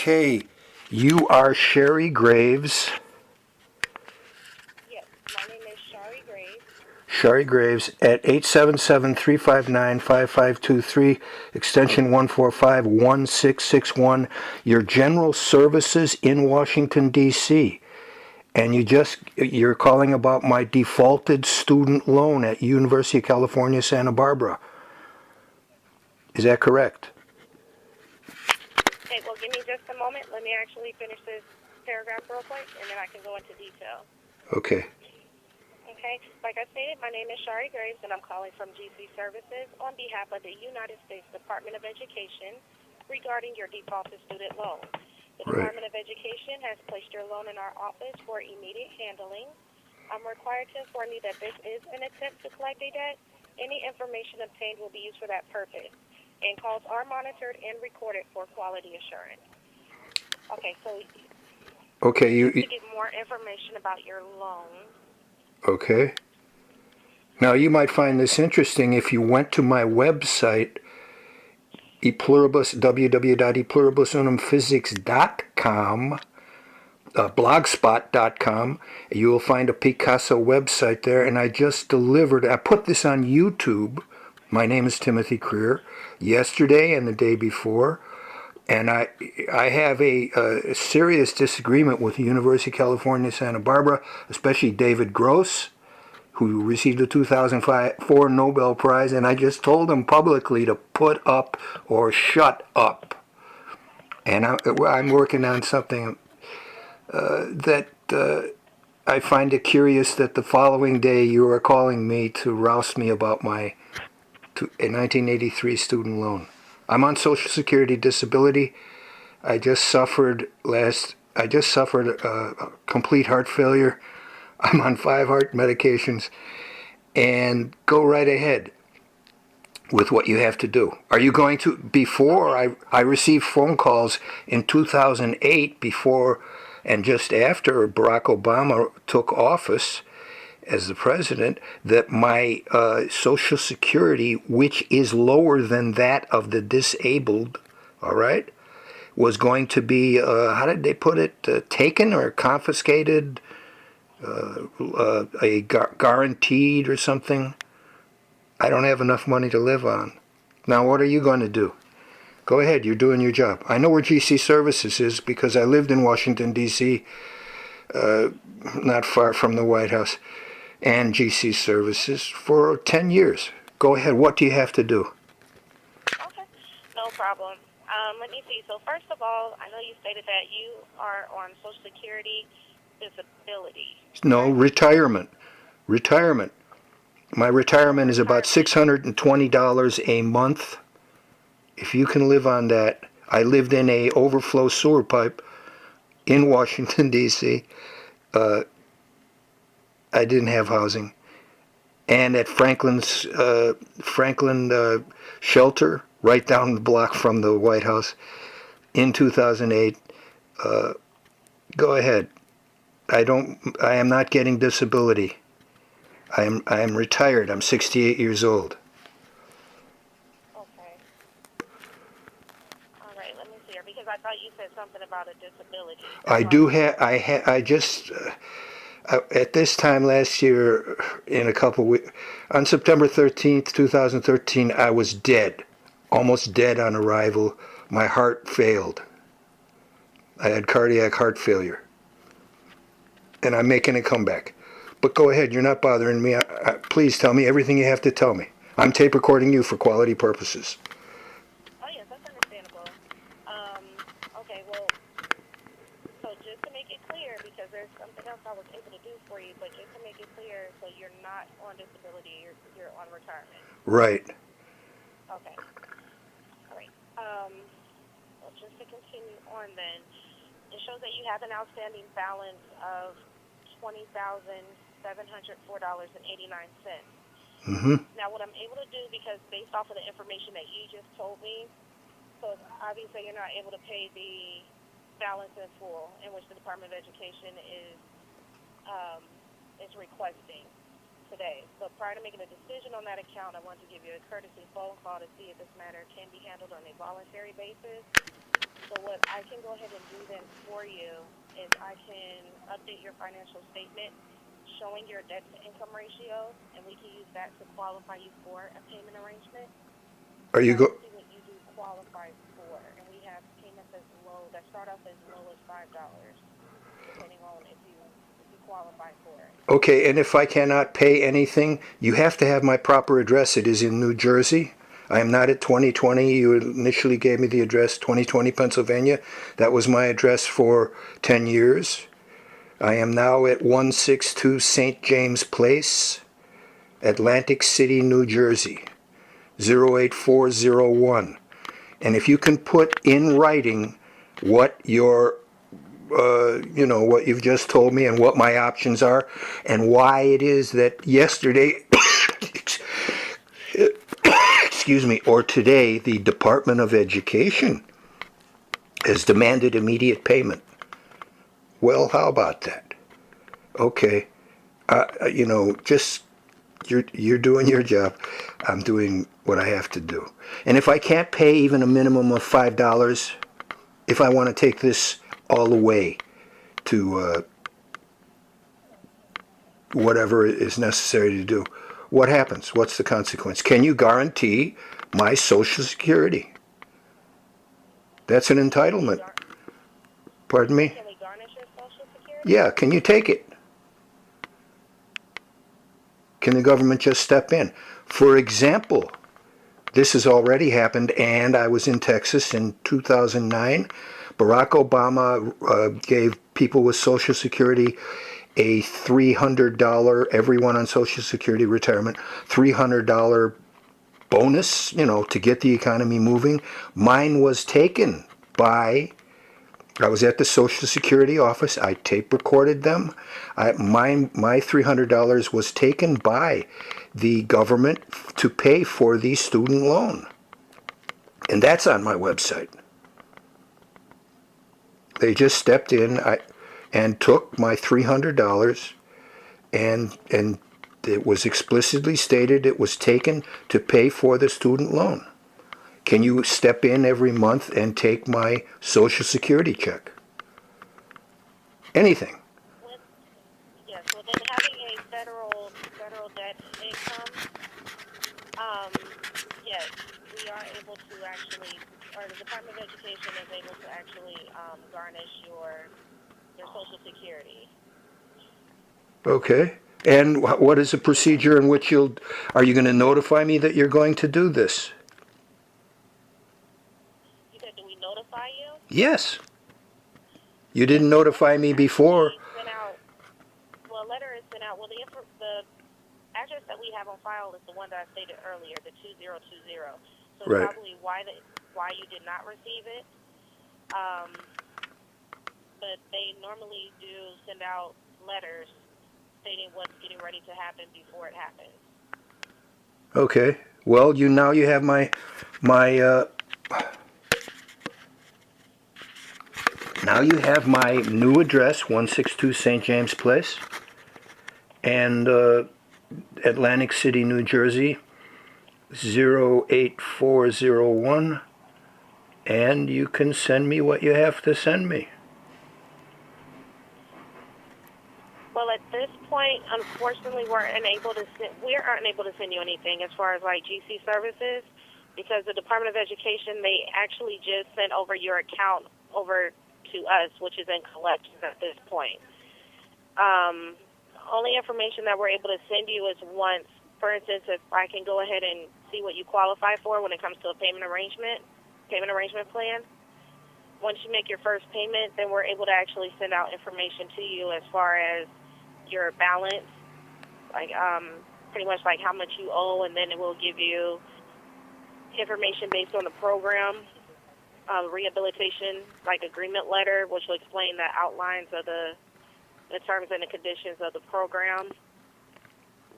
Okay, you are Sherry Graves. Yes, my name is Shari Graves. Sherry Graves at 877-359-5523, extension 145-1661, your general services in Washington, D.C. And you're calling about my defaulted student loan at University of California, Santa Barbara. Is that correct? Okay, well, give me just a moment. Let me actually finish this paragraph real quick, and then I can go into detail. Okay. Okay, like I stated, my name is Shari Graves, and I'm calling from GC Services on behalf of the United States Department of Education regarding your defaulted student loan. The Right. Department of Education has placed your loan in our office for immediate handling. I'm required to inform you that this is an attempt to collect a debt. Any information obtained will be used for that purpose, and calls are monitored and recorded for quality assurance. Okay, so Okay, to get more information about your loan. Okay. Now, you might find this interesting if you went to my website, www.epluribusunumphysics.com, blogspot.com. You will find a Picasso website there, and I put this on YouTube. My name is Timothy Creer, yesterday and the day before. And I have a serious disagreement with the University of California, Santa Barbara, especially David Gross, who received a 2004 Nobel Prize, and I just told him publicly to put up or shut up. And I'm working on something that I find it curious that the following day you are calling me to roust me about my 1983 student loan. I'm on Social Security disability. I just suffered complete heart failure. I'm on 5 heart medications, and go right ahead with what you have to do. Are you going to, before I received phone calls in 2008, before and just after Barack Obama took office as the president, that my Social Security, which is lower than that of the disabled, all right, was going to be, how did they put it, taken or confiscated, guaranteed or something. I don't have enough money to live on. Now, what are you going to do? Go ahead, you're doing your job. I know where GC Services is because I lived in Washington, D.C., not far from the White House, and GC Services for 10 years. Go ahead, what do you have to do? Okay, no problem. Let me see. So first of all, I know you stated that you are on Social Security disability. No, retirement. Retirement. My retirement is about $620 a month. If you can live on that. I lived in a overflow sewer pipe in Washington, D.C. I didn't have housing. And at Franklin Shelter, right down the block from the White House, in 2008. Go ahead. I am not getting disability. I am retired. I'm 68 years old. Okay. All right. Let me see here because I thought you said something about a disability. I do have. I just at this time last year, in a couple weeks, on September 13th, 2013, I was dead, almost dead on arrival. My heart failed. I had cardiac heart failure, and I'm making a comeback. But go ahead, you're not bothering me. Please tell me everything you have to tell me. I'm tape recording you for quality purposes. Oh, yes, that's understandable. Okay, well, so just to make it clear, because there's something else I was able to do for you, but just to make it clear, so you're not on disability, you're on retirement. Right. Okay. All right. Well, just to continue on then, it shows that you have an outstanding balance of $20,704.89. Mm-hmm. Now, what I'm able to do, because based off of the information that you just told me, so obviously you're not able to pay the balance in full, in which the Department of Education is requesting today. So prior to making a decision on that account, I want to give you a courtesy phone call to see if this matter can be handled on a voluntary basis. So what I can go ahead and do that for you is I can update your financial statement showing your debt to income ratio, and we can use that to qualify you for a payment arrangement. Are you So let's go? see what you do qualify for, and we have payments as low that start off as low as $5, depending on if you qualify for it. Okay, and if I cannot pay anything, you have to have my proper address. It is in New Jersey. I am not at 2020. You initially gave me the address 2020 Pennsylvania. That was my address for 10 years. I am now at 162 St. James Place, Atlantic City, New Jersey, 08401. And if you can put in writing what your what you've just told me and what my options are and why it is that yesterday, excuse me, or today, the Department of Education has demanded immediate payment. Well, how about that? Okay, just you're doing your job. I'm doing what I have to do. And if I can't pay even a minimum of $5, if I want to take this all the way to whatever is necessary to do, what happens? What's the consequence? Can you guarantee my Social Security? That's an entitlement. Pardon me? Can we garnish your Social Security? Yeah, can you take it? Can the government just step in? For example, this has already happened, and I was in Texas in 2009. Barack Obama gave people with Social Security a $300, everyone on Social Security retirement, $300 bonus, to get the economy moving. Mine was taken by, I was at the Social Security office. I tape recorded them. My $300 was taken by the government to pay for the student loan. And that's on my website. They just stepped in and took my $300, and it was explicitly stated it was taken to pay for the student loan. Can you step in every month and take my Social Security check? Anything. Yes, within having a federal debt income, yes, we are able to actually, or the Department of Education is able to actually garnish your Social Security. Okay. And what is the procedure in which are you going to notify me that you're going to do this? You said, do we notify you? Yes. You didn't notify me before. Sent out, well, a letter is sent out. Well, the address that we have on file is the one that I stated earlier, the 2020. So Right. probably why you did not receive it. But they normally do send out letters stating what's getting ready to happen before it happens. Okay. Well, now you have my now you have my new address, 162 St. James Place, and Atlantic City, New Jersey, 08401, and you can send me what you have to send me. Well, at this point, unfortunately, we aren't unable to send you anything as far as like GC services, because the Department of Education, they actually just sent over your account over to us, which is in collections at this point. Only information that we're able to send you is once, for instance, if I can go ahead and see what you qualify for when it comes to a payment arrangement plan. Once you make your first payment, then we're able to actually send out information to you as far as your balance, like pretty much like how much you owe, and then it will give you information based on the program, rehabilitation, like agreement letter, which will explain the outlines of the terms and the conditions of the program.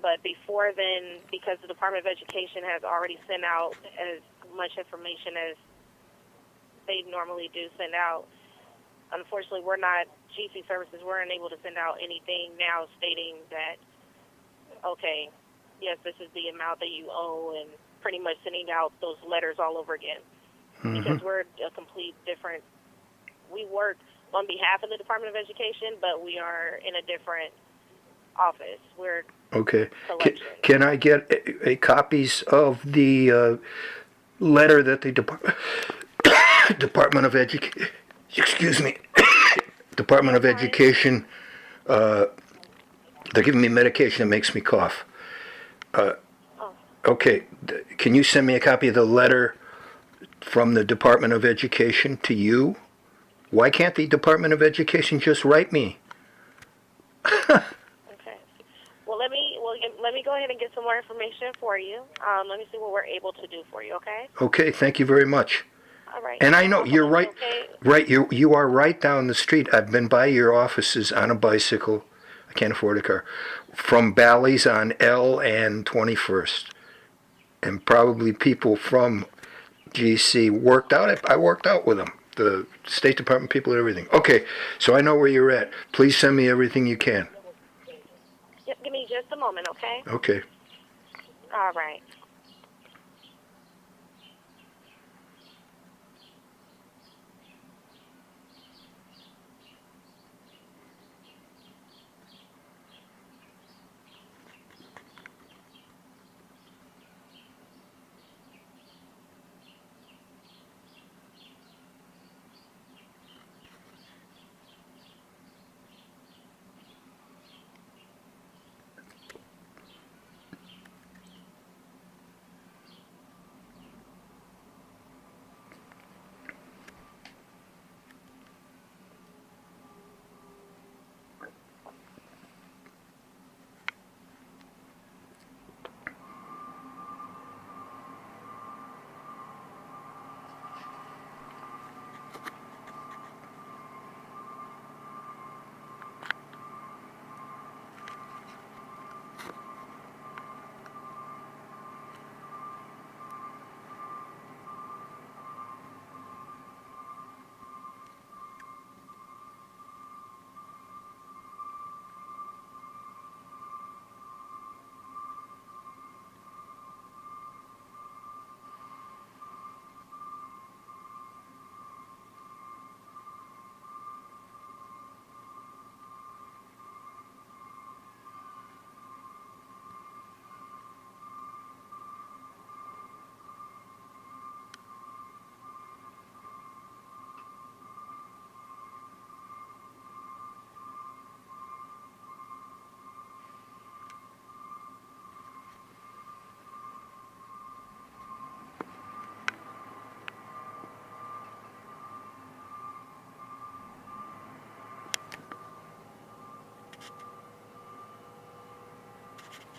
But before then, because the Department of Education has already sent out as much information as they normally do send out, unfortunately, GC Services, we're unable to send out anything now stating that, okay, yes, this is the amount that you owe, and pretty much sending out those letters all over again. Mm-hmm. Because we're a complete different we work on behalf of the Department of Education, but we are in a different office. We're Okay. collection. Can I get a copies of the letter that the Department of Education, excuse me, Department of Education, they're giving me medication that makes me cough. Okay, can you send me a copy of the letter from the Department of Education to you? Why can't the Department of Education just write me? Okay. Well, let me go ahead and get some more information for you. Let me see what we're able to do for you. Okay. Okay, thank you very much. All right. And I know you're right. Okay. Right, you are right down the street. I've been by your offices on a bicycle. I can't afford a car. From Bally's on L and 21st, and probably people from GC worked out. I worked out with them. The State Department people and everything. Okay, so I know where you're at. Please send me everything you can. Yep, give me just a moment, okay? Okay. All right.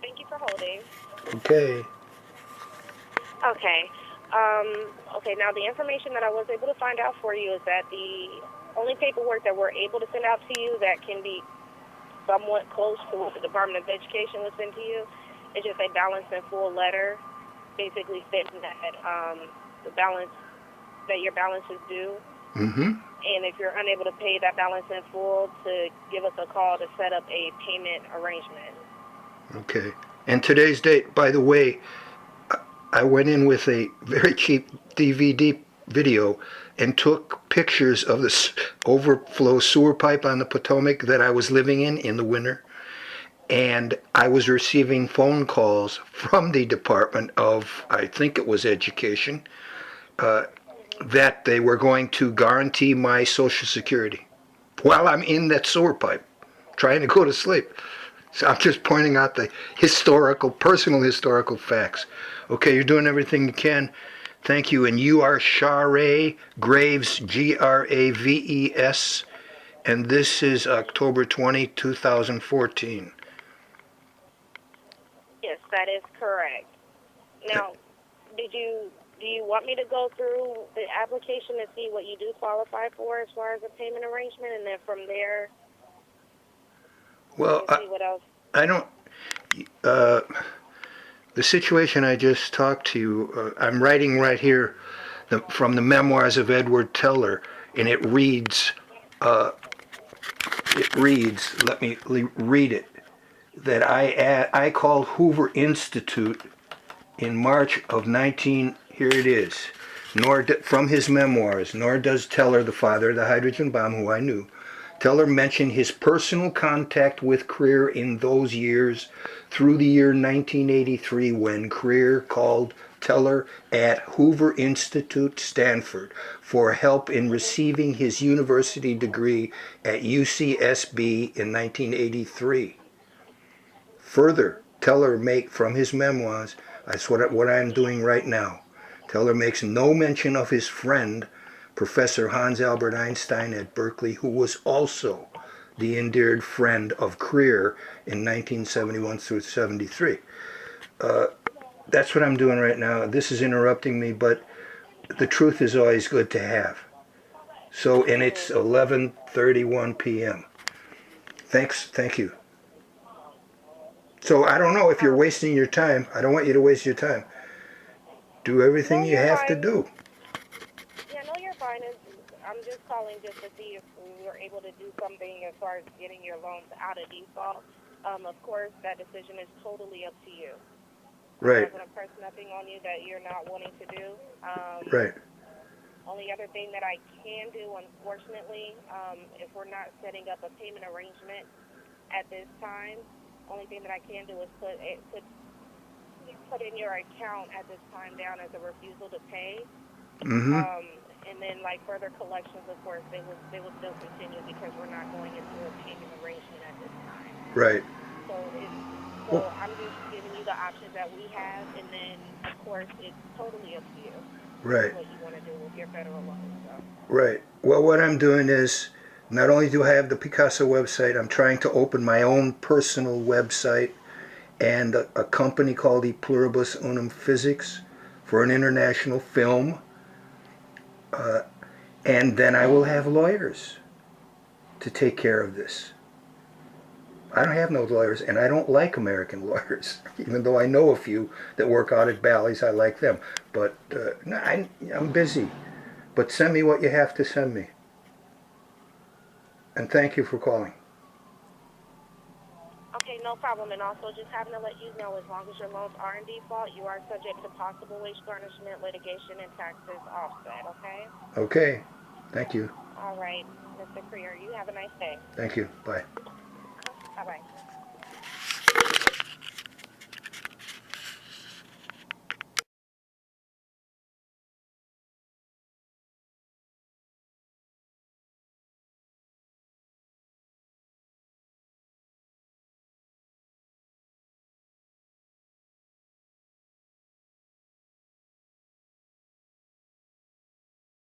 Thank you for holding. Okay. Okay. Okay, now the information that I was able to find out for you is that the only paperwork that we're able to send out to you that can be somewhat close to what the Department of Education would send to you is just a balance in full letter, basically stating that the balance, that your balance is due. Mm-hmm. And if you're unable to pay that balance in full, to give us a call to set up a payment arrangement. Okay. And today's date, by the way, I went in with a very cheap DVD video and took pictures of the overflow sewer pipe on the Potomac that I was living in the winter. And I was receiving phone calls from the Department of, I think it was Education, that they were going to guarantee my Social Security while I'm in that sewer pipe, trying to go to sleep. So I'm just pointing out the personal historical facts. Okay, you're doing everything you can. Thank you. And you are Share Graves, Graves, and this is October 20, 2014. Yes, that is correct. Now, do you want me to go through the application and see what you do qualify for as far as a payment arrangement, and then from there, Well, see what else? I don't. The situation I just talked to you, I'm writing right here from the Memoirs of Edward Teller, and it reads, let me read it, that I called Hoover Institute in March of here it is, from his memoirs, nor does Teller, the father of the hydrogen bomb, who I knew, Teller mentioned his personal contact with Creer in those years through the year 1983 when Creer called Teller at Hoover Institute, Stanford, for help in receiving his university degree at UCSB in 1983. Further, Teller from his memoirs, that's what I'm doing right now. Teller makes no mention of his friend, Professor Hans Albert Einstein at Berkeley, who was also the endeared friend of Creer in 1971 through 73. That's what I'm doing right now. This is interrupting me, but the truth is always good to have. So, and it's 11:31 p.m. Thank you. So I don't know if you're wasting your time. I don't want you to waste your time. Do everything No, you you're have to fine. do. Yeah, no, you're fine. I'm just calling just to see if we were able to do something as far as getting your loans out of default. Of course, that decision is totally up to you. I'm Right, not going to press nothing on you that you're not wanting to do. right. Only other thing that I can do, unfortunately, if we're not setting up a payment arrangement at this time, only thing that I can do is put in your account at this time down as a refusal to pay. Mm-hmm. And then like further collections, of course, they will still continue because we're not going into a payment arrangement at this time. Right. So I'm just giving you the options that we have, and then of course it's totally up to you Right. what you want to do with your federal loan. So. Right. Well, what I'm doing is not only do I have the Picasso website, I'm trying to open my own personal website and a company called the Pluribus UnUm Physics for an international film. And then I will have lawyers to take care of this. I don't have no lawyers, and I don't like American lawyers, even though I know a few that work out at Bally's. I like them. But no, I'm busy. But send me what you have to send me. And thank you for calling. Okay, no problem. And also just having to let you know, as long as your loans are in default, you are subject to possible wage garnishment, litigation, and taxes offset, okay? Okay. Thank you. All right, Mr. Creer, you have a nice day. Thank you. Bye. Bye-bye.